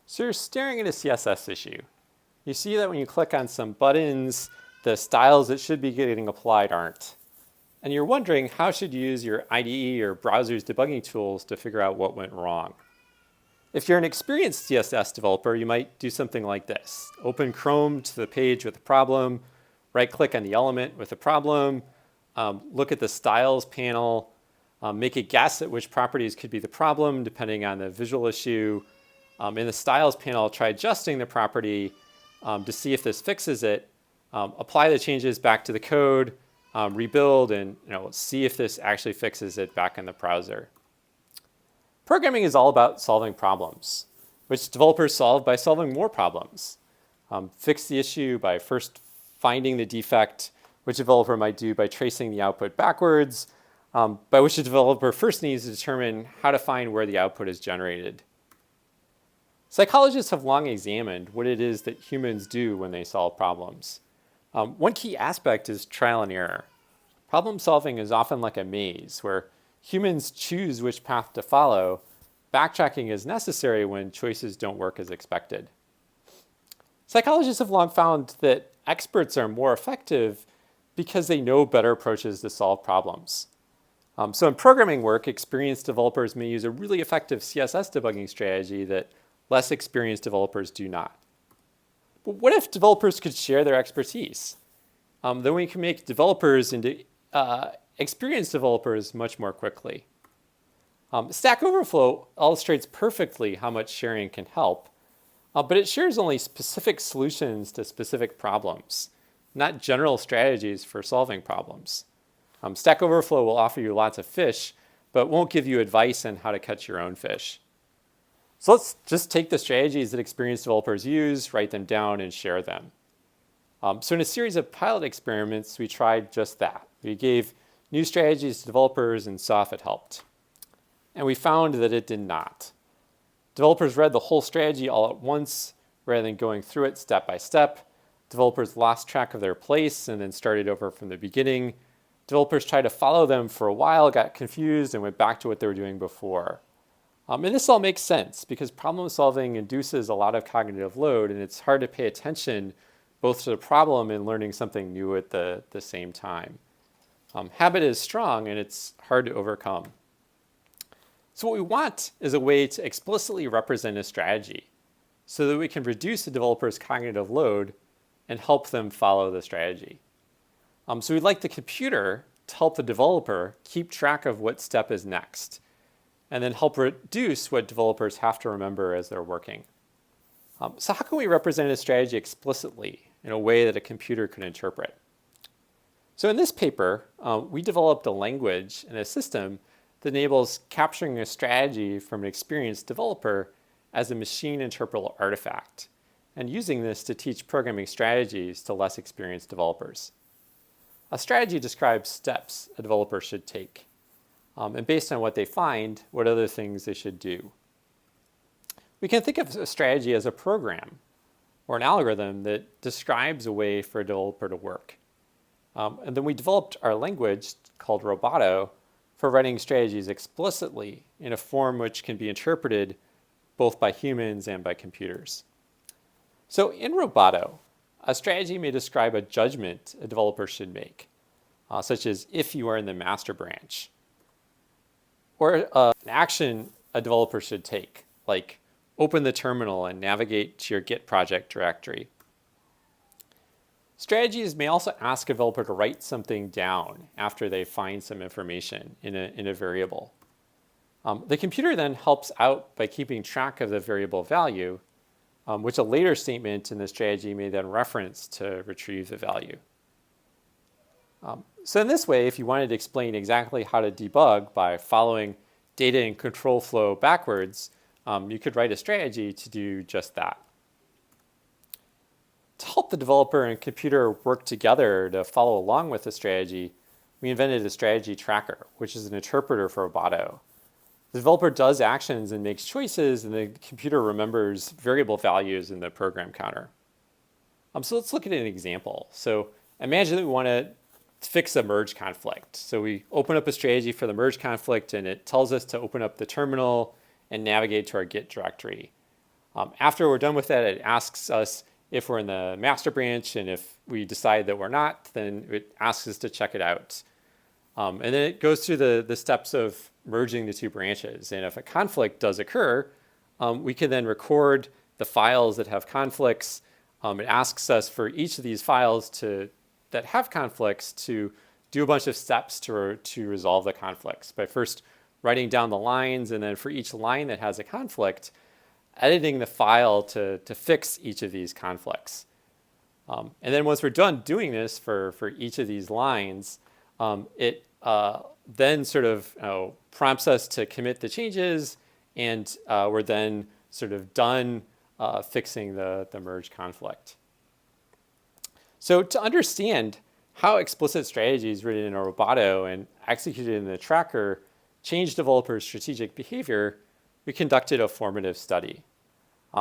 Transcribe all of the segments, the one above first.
So you're staring at a CSS issue. You see that when you click on some buttons, the styles that should be getting applied aren't. And you're wondering how should you use your IDE or browser's debugging tools to figure out what went wrong. If you're an experienced CSS developer, you might do something like this. Open Chrome to the page with a problem, right-click on the element with a problem, look at the styles panel, make a guess at which properties could be the problem depending on the visual issue. In the styles panel, try adjusting the property to see if this fixes it, apply the changes back to the code, rebuild, and see if this actually fixes it back in the browser. Programming is all about solving problems, which developers solve by solving more problems. Fix the issue by first finding the defect, which a developer might do by tracing the output backwards, by which a developer first needs to determine how to find where the output is generated. Psychologists have long examined what it is that humans do when they solve problems. One key aspect is trial and error. Problem solving is often like a maze where humans choose which path to follow. Backtracking is necessary when choices don't work as expected. Psychologists have long found that experts are more effective because they know better approaches to solve problems. So in programming work, experienced developers may use a really effective CSS debugging strategy that less experienced developers do not. But what if developers could share their expertise? Then we can make developers into experienced developers much more quickly. Stack Overflow illustrates perfectly how much sharing can help, but it shares only specific solutions to specific problems, not general strategies for solving problems. Stack Overflow will offer you lots of fish, but won't give you advice on how to catch your own fish. So let's just take the strategies that experienced developers use, write them down, and share them. So in a series of pilot experiments, we tried just that. We gave new strategies to developers and saw if it helped. And we found that it did not. Developers read the whole strategy all at once rather than going through it step by step. Developers lost track of their place and then started over from the beginning. Developers tried to follow them for a while, got confused, and went back to what they were doing before. And this all makes sense because problem solving induces a lot of cognitive load, and it's hard to pay attention both to the problem and learning something new at the same time. Habit is strong, and it's hard to overcome. So what we want is a way to explicitly represent a strategy so that we can reduce the developer's cognitive load and help them follow the strategy. So we'd like the computer to help the developer keep track of what step is next, and then help reduce what developers have to remember as they're working. So how can we represent a strategy explicitly in a way that a computer can interpret? So in this paper, we developed a language and a system that enables capturing a strategy from an experienced developer as a machine interpretable artifact, and using this to teach programming strategies to less experienced developers. A strategy describes steps a developer should take, and based on what they find, what other things they should do. We can think of a strategy as a program or an algorithm that describes a way for a developer to work. And then we developed our language called Roboto for writing strategies explicitly in a form which can be interpreted both by humans and by computers. So in Roboto, a strategy may describe a judgment a developer should make, such as if you are in the master branch, or an action a developer should take, like open the terminal and navigate to your Git project directory. Strategies may also ask a developer to write something down after they find some information in a variable. The computer then helps out by keeping track of the variable value, which a later statement in the strategy may then reference to retrieve the value. So in this way, if you wanted to explain exactly how to debug by following data and control flow backwards, you could write a strategy to do just that. To help the developer and computer work together to follow along with the strategy, we invented a strategy tracker, which is an interpreter for Roboto. The developer does actions and makes choices, and the computer remembers variable values in the program counter. So let's look at an example. So imagine that we want to fix a merge conflict. So we open up a strategy for the merge conflict, and it tells us to open up the terminal and navigate to our Git directory. After we're done with that, it asks us if we're in the master branch, and if we decide that we're not, then it asks us to check it out. And then it goes through the steps of merging the two branches. And if a conflict does occur, we can then record the files that have conflicts. It asks us for each of these files that have conflicts to do a bunch of steps to resolve the conflicts by first writing down the lines, and then for each line that has a conflict, editing the file to fix each of these conflicts. And then once we're done doing this for each of these lines, it then sort of prompts us to commit the changes, and we're then sort of done fixing the merge conflict. So to understand how explicit strategies written in a Roboto and executed in the tracker change developers' strategic behavior, we conducted a formative study.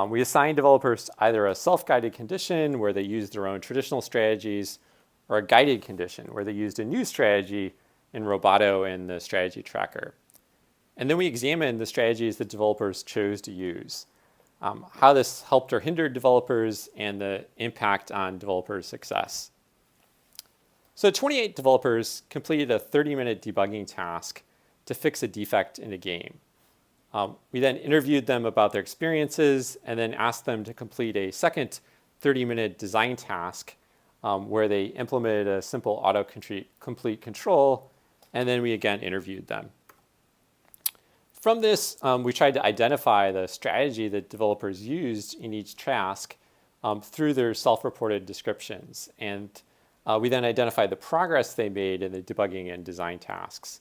We assigned developers either a self-guided condition where they used their own traditional strategies, or a guided condition where they used a new strategy in Roboto and the strategy tracker. And then we examined the strategies that developers chose to use, how this helped or hindered developers, and the impact on developer success. So 28 developers completed a 30-minute debugging task to fix a defect in a game. We then interviewed them about their experiences, and then asked them to complete a second 30-minute design task where they implemented a simple autocomplete control, and then we again interviewed them. From this, we tried to identify the strategy that developers used in each task through their self-reported descriptions. And we then identified the progress they made in the debugging and design tasks.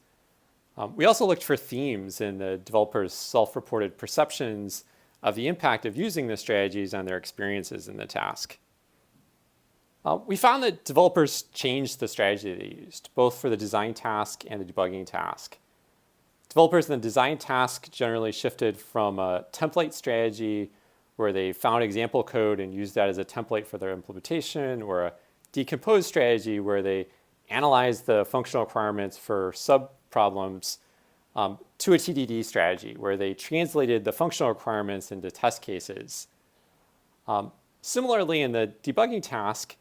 We also looked for themes in the developers' self-reported perceptions of the impact of using the strategies on their experiences in the task. We found that developers changed the strategy they used, both for the design task and the debugging task. Developers in the design task generally shifted from a template strategy where they found example code and used that as a template for their implementation, or a decomposed strategy where they analyzed the functional requirements for sub-problems, to a TDD strategy where they translated the functional requirements into test cases. Similarly, in the debugging task,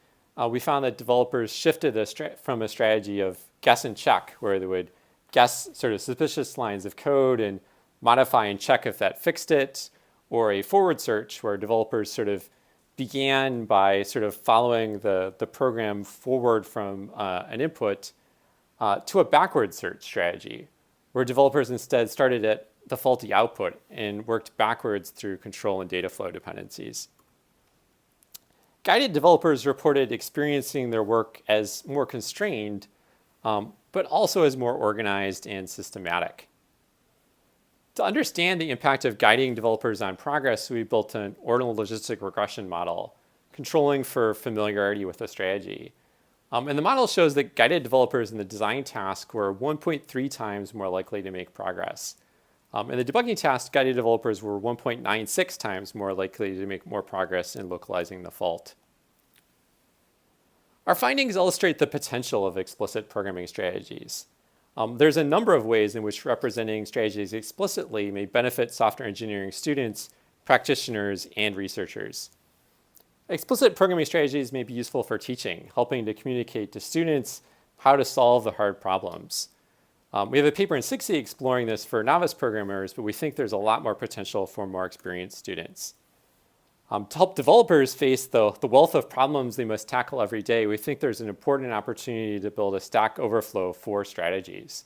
we found that developers shifted from a strategy of guess and check, where they would guess sort of suspicious lines of code and modify and check if that fixed it, or a forward search, where developers sort of began by sort of following the program forward from an input, to a backward search strategy, where developers instead started at the faulty output and worked backwards through control and data flow dependencies. Guided developers reported experiencing their work as more constrained, but also as more organized and systematic. To understand the impact of guiding developers on progress, we built an ordinal logistic regression model, controlling for familiarity with the strategy. And the model shows that guided developers in the design task were 1.3 times more likely to make progress. In the debugging task, guided developers were 1.96 times more likely to make more progress in localizing the fault. Our findings illustrate the potential of explicit programming strategies. There's a number of ways in which representing strategies explicitly may benefit software engineering students, practitioners, and researchers. Explicit programming strategies may be useful for teaching, helping to communicate to students how to solve the hard problems. We have a paper in 6E exploring this for novice programmers, but we think there's a lot more potential for more experienced students. To help developers face the wealth of problems they must tackle every day, we think there's an important opportunity to build a Stack Overflow for strategies,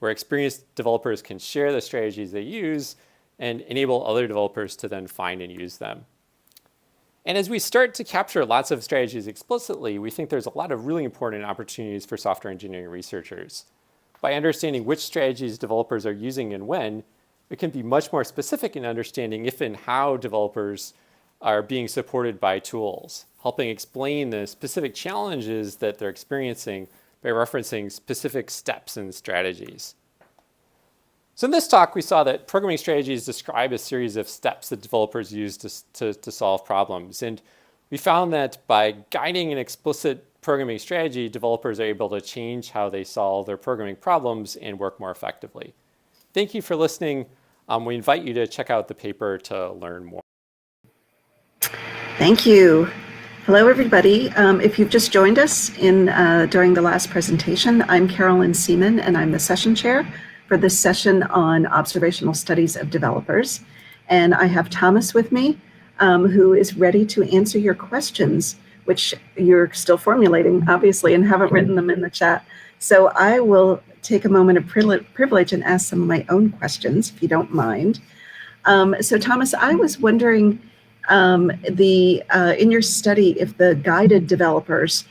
where experienced developers can share the strategies they use and enable other developers to then find and use them. And as we start to capture lots of strategies explicitly, we think there's a lot of really important opportunities for software engineering researchers. By understanding which strategies developers are using and when, we can be much more specific in understanding if and how developers are being supported by tools, helping explain the specific challenges that they're experiencing by referencing specific steps and strategies. So in this talk, we saw that programming strategies describe a series of steps that developers use to solve problems. And we found that by guiding an explicit programming strategy, developers are able to change how they solve their programming problems and work more effectively. Thank you for listening. We invite you to check out the paper to learn more. Thank you. Hello, everybody. If you've just joined us during the last presentation, I'm Carolyn Seaman, and I'm the session chair for this session on observational studies of developers. And I have Thomas with me, who is ready to answer your questions, which you're still formulating, obviously, and haven't written them in the chat. So I will take a moment of privilege and ask some of my own questions, if you don't mind. So Thomas, I was wondering, in your study, if the guided developers,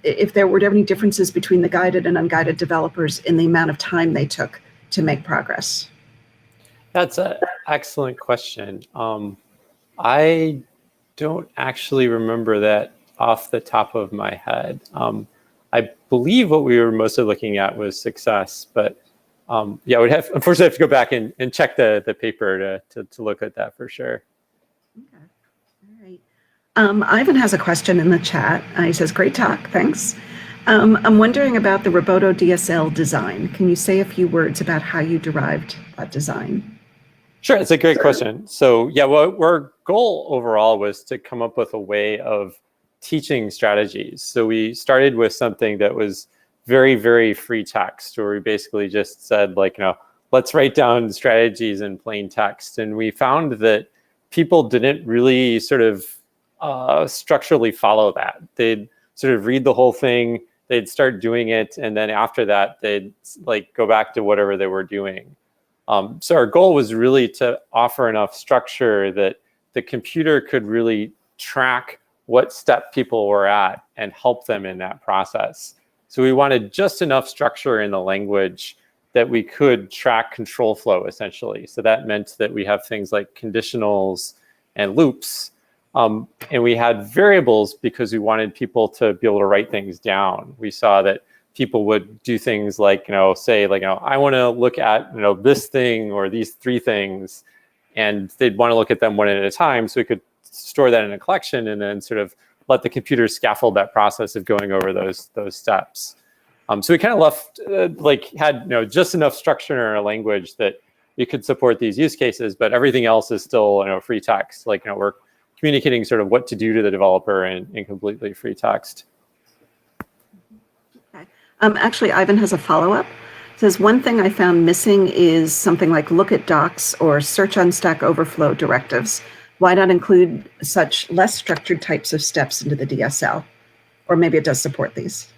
if there were any differences between the guided and unguided developers in the amount of time they took to make progress. That's an excellent question. I don't actually remember that off the top of my head. I believe what we were mostly looking at was success, but yeah, we'd unfortunately have to go back and check the paper to look at that for sure. Okay. All right. Ivan has a question in the chat. He says, great talk, thanks. I'm wondering about the Roboto DSL design. Can you say a few words about how you derived that design? Sure, it's a great question. So yeah, our goal overall was to come up with a way of teaching strategies. So we started with something that was very, very free text, where we basically just said, like, let's write down strategies in plain text. And we found that people didn't really sort of structurally follow that. They'd sort of read the whole thing, they'd start doing it, and then after that, they'd like go back to whatever they were doing. So our goal was really to offer enough structure that the computer could really track what step people were at and help them in that process. So we wanted just enough structure in the language that we could track control flow, essentially. So that meant that we have things like conditionals and loops. And we had variables because we wanted people to be able to write things down. We saw that people would do things like, say, like, I want to look at, this thing or these three things, and they'd want to look at them one at a time. So we could store that in a collection and then sort of let the computer scaffold that process of going over those steps. So we kind of left, had just enough structure in our language that you could support these use cases, but everything else is still free text. Like, we're communicating sort of what to do to the developer in completely free text. Okay. Actually, Ivan has a follow-up. It says, one thing I found missing is something like look at docs or search on Stack Overflow directives. Why not include such less structured types of steps into the DSL? Or maybe it does support these.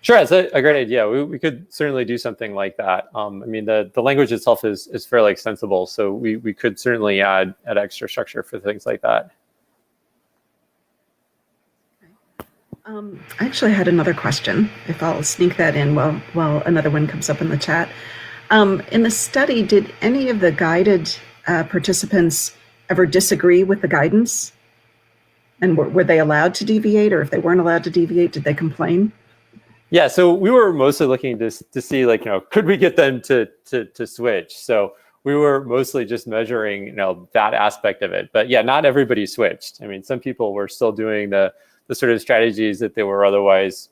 Sure, it's a great idea. We could certainly do something like that. I mean, the language itself is fairly extensible, so we could certainly add extra structure for things like that. I actually had another question, if I'll sneak that in while another one comes up in the chat. In the study, did any of the guided participants ever disagree with the guidance? And were they allowed to deviate, or if they weren't allowed to deviate, did they complain? Yeah, so we were mostly looking to see, like, could we get them to switch? So we were mostly just measuring, that aspect of it. But yeah, not everybody switched. I mean, some people were still doing the sort of strategies that they were otherwise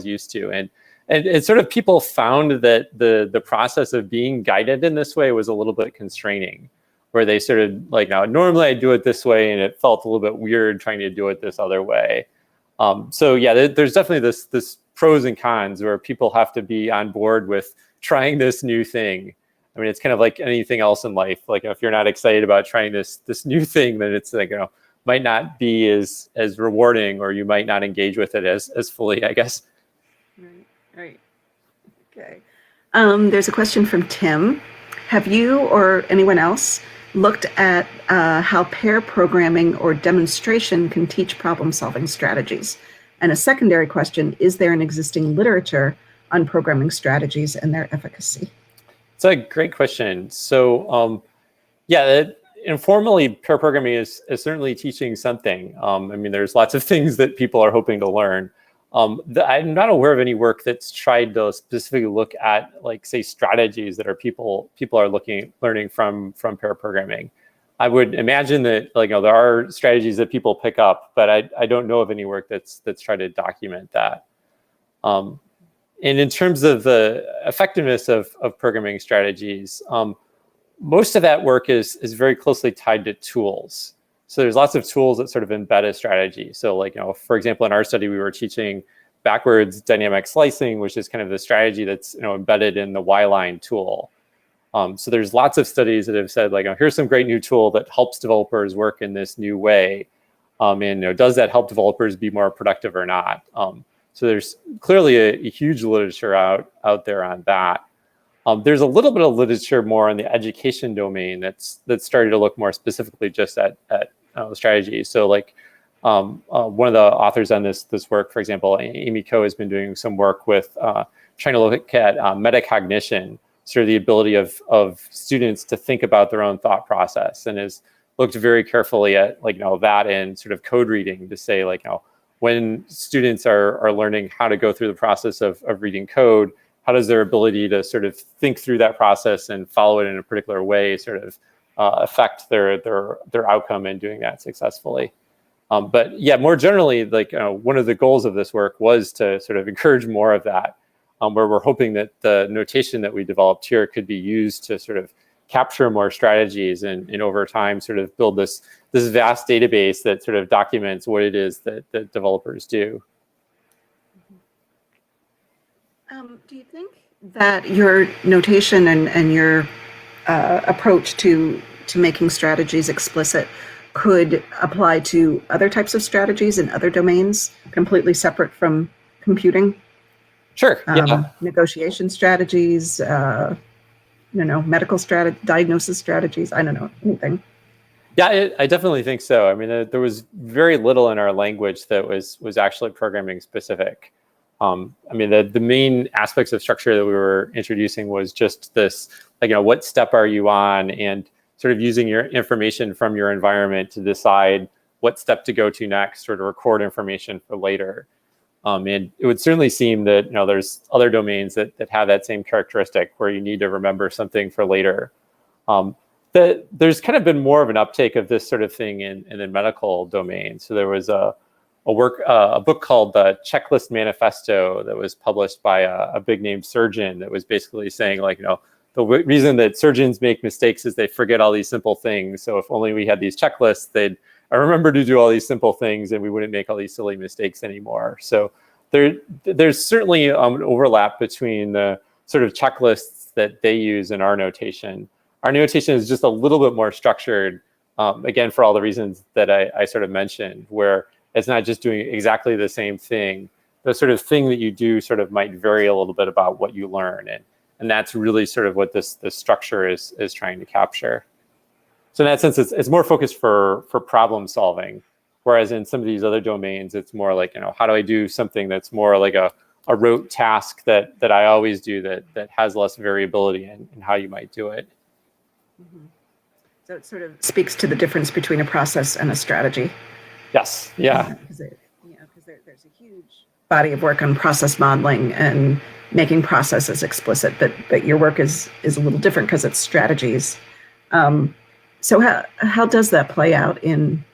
used to. And it sort of, people found that the process of being guided in this way was a little bit constraining, where they sort of like, now normally I do it this way, and it felt a little bit weird trying to do it this other way. So yeah, there's definitely this pros and cons where people have to be on board with trying this new thing. I mean, it's kind of like anything else in life. Like, if you're not excited about trying this new thing, then it's like, might not be as rewarding, or you might not engage with it as fully, I guess. Right. Okay. There's a question from Tim. Have you or anyone else looked at how pair programming or demonstration can teach problem-solving strategies? And a secondary question, is there an existing literature on programming strategies and their efficacy? It's a great question. So yeah, informally, pair programming is certainly teaching something. I mean, there's lots of things that people are hoping to learn. I'm not aware of any work that's tried to specifically look at, like, say, strategies that are people are learning from pair programming. I would imagine that, like, there are strategies that people pick up, but I don't know of any work that's tried to document that. And in terms of the effectiveness of programming strategies, most of that work is very closely tied to tools. So there's lots of tools that sort of embed a strategy. So like, for example, in our study, we were teaching backwards dynamic slicing, which is kind of the strategy that's embedded in the Y-line tool. So there's lots of studies that have said like, here's some great new tool that helps developers work in this new way. And does that help developers be more productive or not? So there's clearly a huge literature out there on that. There's a little bit of literature more in the education domain that's started to look more specifically just at strategy. So like one of the authors on this work, for example, Amy Coe, has been doing some work with trying to look at metacognition, sort of the ability of students to think about their own thought process, and has looked very carefully at like that and sort of code reading to say like when students are learning how to go through the process of reading code, how does their ability to sort of think through that process and follow it in a particular way sort of affect their outcome in doing that successfully. But yeah, more generally, like one of the goals of this work was to sort of encourage more of that, where we're hoping that the notation that we developed here could be used to sort of capture more strategies and over time sort of build this vast database that sort of documents what it is that developers do. Do you think that your notation and your approach to making strategies explicit could apply to other types of strategies in other domains, completely separate from computing? Sure. Yeah. Negotiation strategies, medical diagnosis strategies. I don't know, anything. Yeah, I definitely think so. I mean, there was very little in our language that was actually programming specific. I mean, the main aspects of structure that we were introducing was just this, like, what step are you on, and sort of using your information from your environment to decide what step to go to next, or to record information for later. And it would certainly seem that there's other domains that have that same characteristic where you need to remember something for later. There's kind of been more of an uptake of this sort of thing in the medical domain. So there was a book called the Checklist Manifesto that was published by a big name surgeon that was basically saying like, the reason that surgeons make mistakes is they forget all these simple things. So if only we had these checklists, they'd remember to do all these simple things and we wouldn't make all these silly mistakes anymore. So there's certainly an overlap between the sort of checklists that they use in our notation. Our notation is just a little bit more structured, again, for all the reasons that I sort of mentioned, where it's not just doing exactly the same thing. The sort of thing that you do sort of might vary a little bit about what you learn. And that's really sort of what this structure is trying to capture. So in that sense, it's more focused for problem solving, whereas in some of these other domains, it's more like, how do I do something that's more like a rote task that I always do that has less variability in how you might do it. Mm-hmm. So it sort of speaks to the difference between a process and a strategy. Yes. Yeah. Because there's a huge body of work on process modeling and making processes explicit, but your work is a little different because it's strategies. So how does that play out in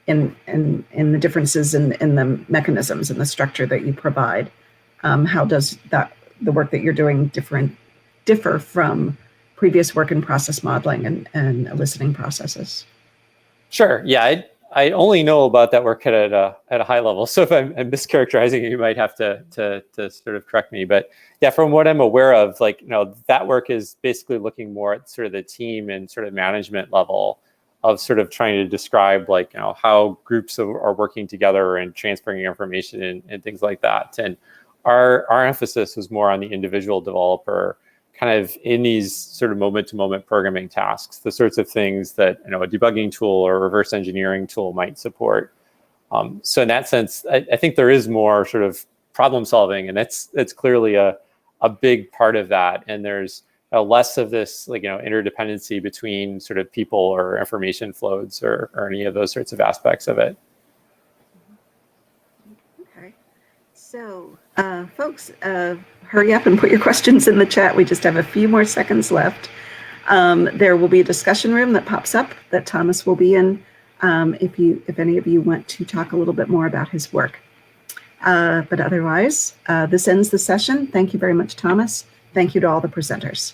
the differences in the mechanisms and the structure that you provide? How does the work that you're doing differ from previous work in process modeling and eliciting processes? Sure. Yeah, I only know about that work at a high level. So if I'm mischaracterizing it, you might have to sort of correct me. But yeah, from what I'm aware of, like, that work is basically looking more at sort of the team and sort of management level of sort of trying to describe like, how groups are working together and transferring information and things like that. And our emphasis was more on the individual developer, kind of in these sort of moment-to-moment programming tasks, the sorts of things that a debugging tool or reverse engineering tool might support. So in that sense, I think there is more sort of problem solving, and that's clearly a big part of that. And there's less of this like interdependency between sort of people or information flows or any of those sorts of aspects of it. Okay, so folks, hurry up and put your questions in the chat. We just have a few more seconds left. There will be a discussion room that pops up that Thomas will be in if any of you want to talk a little bit more about his work. But otherwise, this ends the session. Thank you very much, Thomas. Thank you to all the presenters.